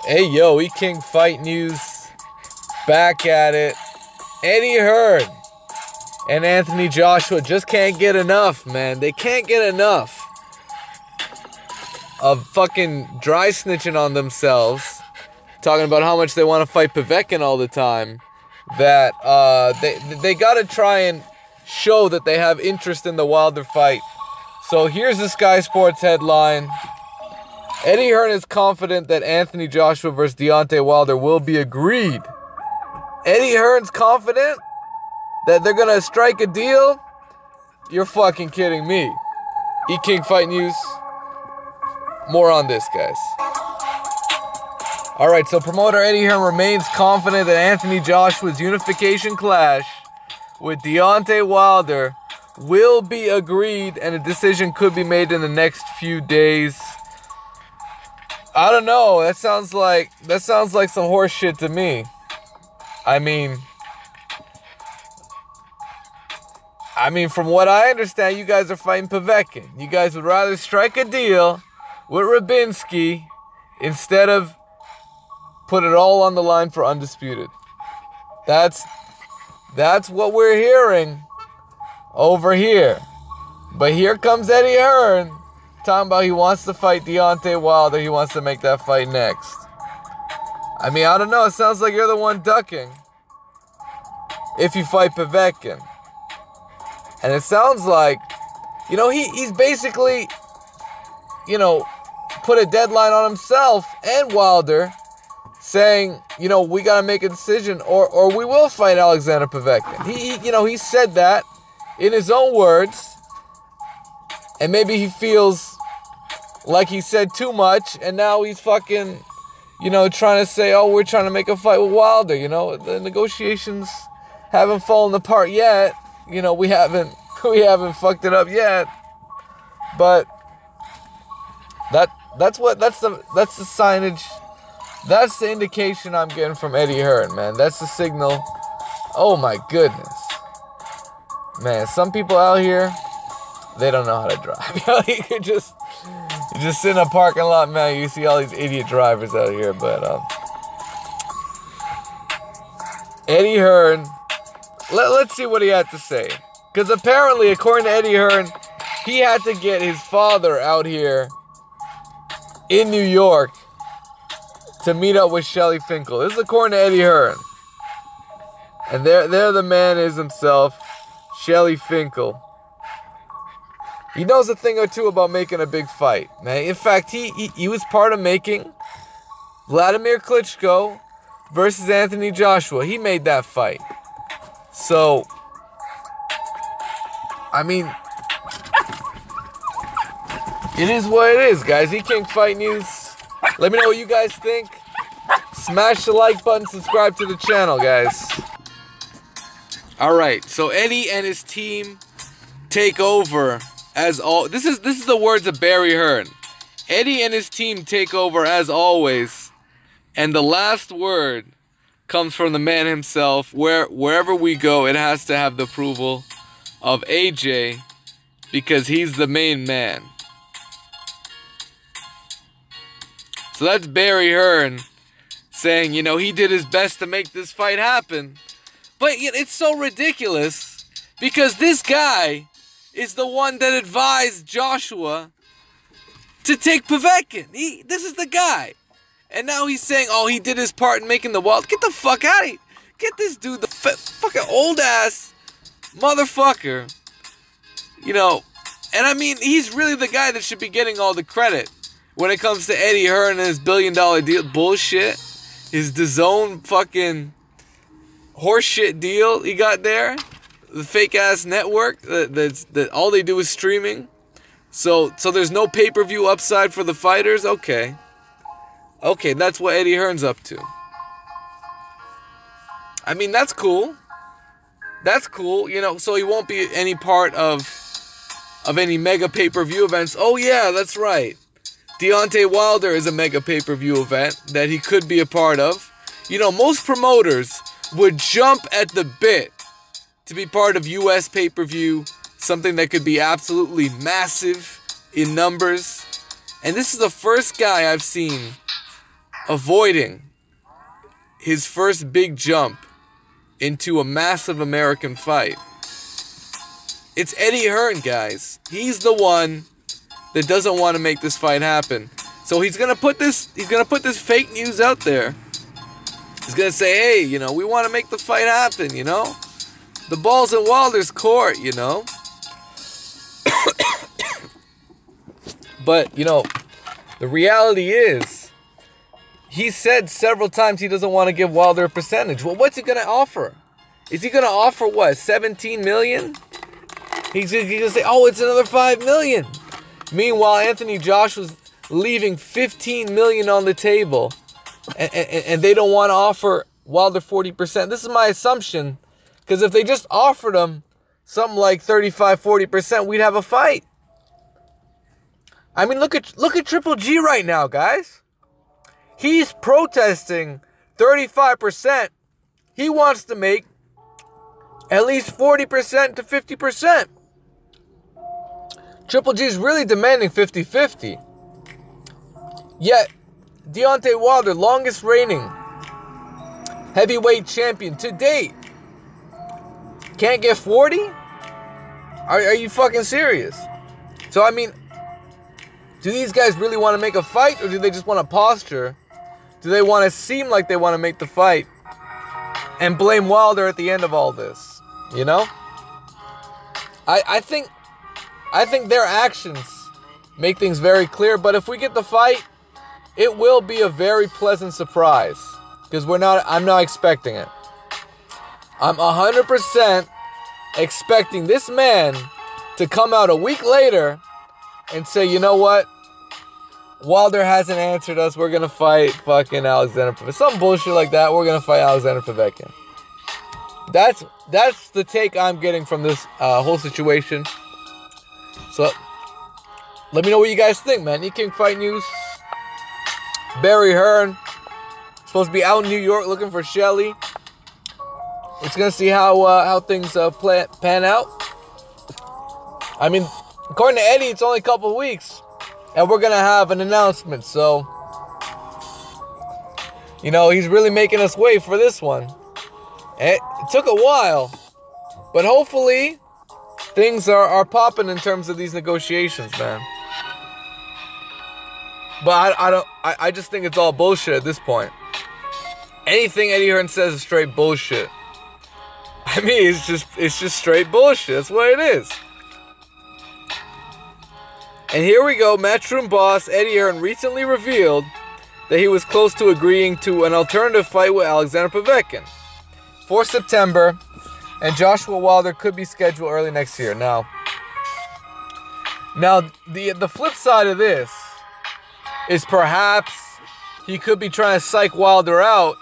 Hey yo, E-King Fight News, back at it. Eddie Hearn and Anthony Joshua just can't get enough, man. They can't get enough of fucking dry snitching on themselves, talking about how much they want to fight Povetkin all the time, that they gotta try and show that they have interest in the Wilder fight. So here's the Sky Sports headline. Eddie Hearn is confident that Anthony Joshua versus Deontay Wilder will be agreed. Eddie Hearn's confident that they're gonna strike a deal? You're fucking kidding me. E-King Fight News. More on this, guys. Alright, so promoter Eddie Hearn remains confident that Anthony Joshua's unification clash with Deontay Wilder will be agreed and a decision could be made in the next few days. I don't know. That sounds like some horse shit to me. I mean, from what I understand, you guys are fighting Povetkin. You guys would rather strike a deal with Rabinski instead of put it all on the line for Undisputed. That's what we're hearing over here. But here comes Eddie Hearn talking about he wants to fight Deontay Wilder. He wants to make that fight next. I mean, I don't know. It sounds like you're the one ducking if you fight Povetkin. And it sounds like, he's basically, put a deadline on himself and Wilder, saying, we got to make a decision or we will fight Alexander Povetkin. He said that in his own words. And maybe he feels like he said too much, and now he's fucking, trying to say, oh, we're trying to make a fight with Wilder. The negotiations haven't fallen apart yet. We haven't fucked it up yet. But that's the signage. That's the indication I'm getting from Eddie Hearn, man. That's the signal. Oh my goodness, man. Some people out here, they don't know how to drive. You just sit in a parking lot, man. You see all these idiot drivers out here. But Eddie Hearn, let's see what he had to say. Because apparently, according to Eddie Hearn, he had to get his father out here in New York to meet up with Shelly Finkel. This is according to Eddie Hearn. And there the man is himself, Shelly Finkel. He knows a thing or two about making a big fight, man. In fact, he was part of making Vladimir Klitschko versus Anthony Joshua. He made that fight. So, I mean, it is what it is, guys. E-King Fight News. Let me know what you guys think. Smash the like button, subscribe to the channel, guys. Alright, so Eddie and his team take over as all. This is the words of Barry Hearn. Eddie and his team take over as always. And the last word comes from the man himself. Wherever we go, it has to have the approval of AJ, because he's the main man. So that's Barry Hearn saying, he did his best to make this fight happen. But it's so ridiculous because this guy is the one that advised Joshua to take Povetkin. This is the guy. And now he's saying, oh, he did his part in making the Wild. Get the fuck out of here. Get this dude, the fucking old ass motherfucker. And I mean, he's really the guy that should be getting all the credit when it comes to Eddie Hearn and his $1 billion deal bullshit. His DAZN fucking horseshit deal he got there. The fake ass network that all they do is streaming. So there's no pay-per-view upside for the fighters. Okay, that's what Eddie Hearn's up to. I mean, that's cool. That's cool, so he won't be any part of any mega pay-per-view events. Oh yeah, that's right. Deontay Wilder is a mega pay-per-view event that he could be a part of. Most promoters would jump at the bit to be part of US pay-per-view, something that could be absolutely massive in numbers. And this is the first guy I've seen avoiding his first big jump into a massive American fight. It's Eddie Hearn, guys. He's the one that doesn't want to make this fight happen. So he's gonna put this fake news out there. He's gonna say, hey, you know, we want to make the fight happen, you know? The ball's in Wilder's court, you know? But, you know, the reality is, he said several times he doesn't want to give Wilder a percentage. Well, what's he going to offer? Is he going to offer what, $17 million? He's going to say, oh, it's another $5 million. Meanwhile, Anthony Joshua's leaving $15 million on the table. And they don't want to offer Wilder 40%. This is my assumption. Because if they just offered him something like 35-40%, we'd have a fight. I mean, look at Triple G right now, guys. He's protesting 35%. He wants to make at least 40% to 50%. Triple G is really demanding 50-50. Yet, Deontay Wilder, longest reigning heavyweight champion to date, can't get 40? Are you fucking serious? So, I mean, do these guys really want to make a fight, or do they just want to posture? Do they want to seem like they want to make the fight and blame Wilder at the end of all this? You know? I think their actions make things very clear, but if we get the fight, it will be a very pleasant surprise, because I'm not expecting it. I'm 100% expecting this man to come out a week later and say, you know what? Wilder hasn't answered us. We're going to fight fucking Alexander Povetkin. Some bullshit like that. We're going to fight Alexander Povetkin. That's the take I'm getting from this whole situation. So, let me know what you guys think, man. E-King Fight News. Barry Hearn. Supposed to be out in New York looking for Shelly. It's going to see how things pan out. I mean, according to Eddie, it's only a couple weeks, and we're going to have an announcement. So, you know, he's really making us wait for this one. It took a while, but hopefully things are popping in terms of these negotiations, man. But I just think it's all bullshit at this point. Anything Eddie Hearn says is straight bullshit. I mean, it's just straight bullshit. That's what it is. And here we go. Matchroom boss Eddie Hearn recently revealed that he was close to agreeing to an alternative fight with Alexander Povetkin for September, and Joshua Wilder could be scheduled early next year. Now the flip side of this is perhaps he could be trying to psych Wilder out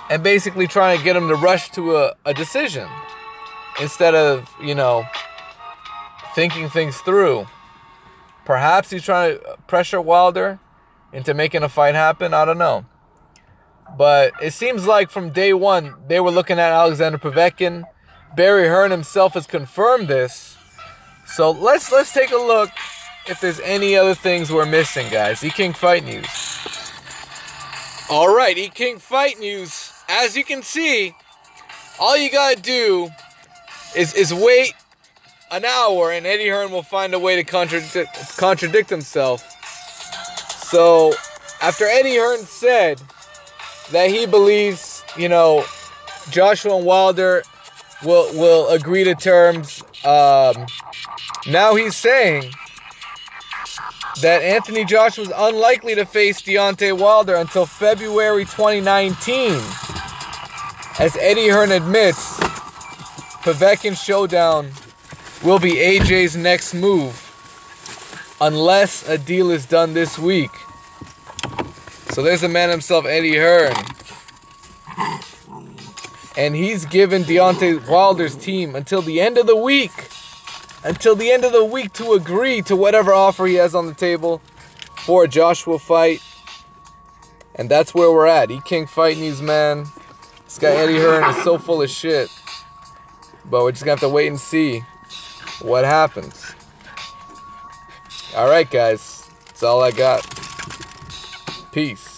and basically trying to get him to rush to a decision instead of, you know, thinking things through. Perhaps he's trying to pressure Wilder into making a fight happen. I don't know. But it seems like from day one, they were looking at Alexander Povetkin. Barry Hearn himself has confirmed this. So let's take a look if there's any other things we're missing, guys. E-King Fight News. All right, E-King Fight News. As you can see, all you gotta do is wait an hour, and Eddie Hearn will find a way to contradict himself. So, after Eddie Hearn said that he believes, you know, Joshua and Wilder will agree to terms, now he's saying that Anthony Joshua is unlikely to face Deontay Wilder until February 2019. As Eddie Hearn admits, Povetkin showdown will be AJ's next move unless a deal is done this week. So there's the man himself, Eddie Hearn. And he's given Deontay Wilder's team until the end of the week. Until the end of the week to agree to whatever offer he has on the table for a Joshua fight. And that's where we're at. E-King Fight News, man. This guy Eddie Hearn is so full of shit. But we're just going to have to wait and see what happens. Alright, guys. That's all I got. Peace.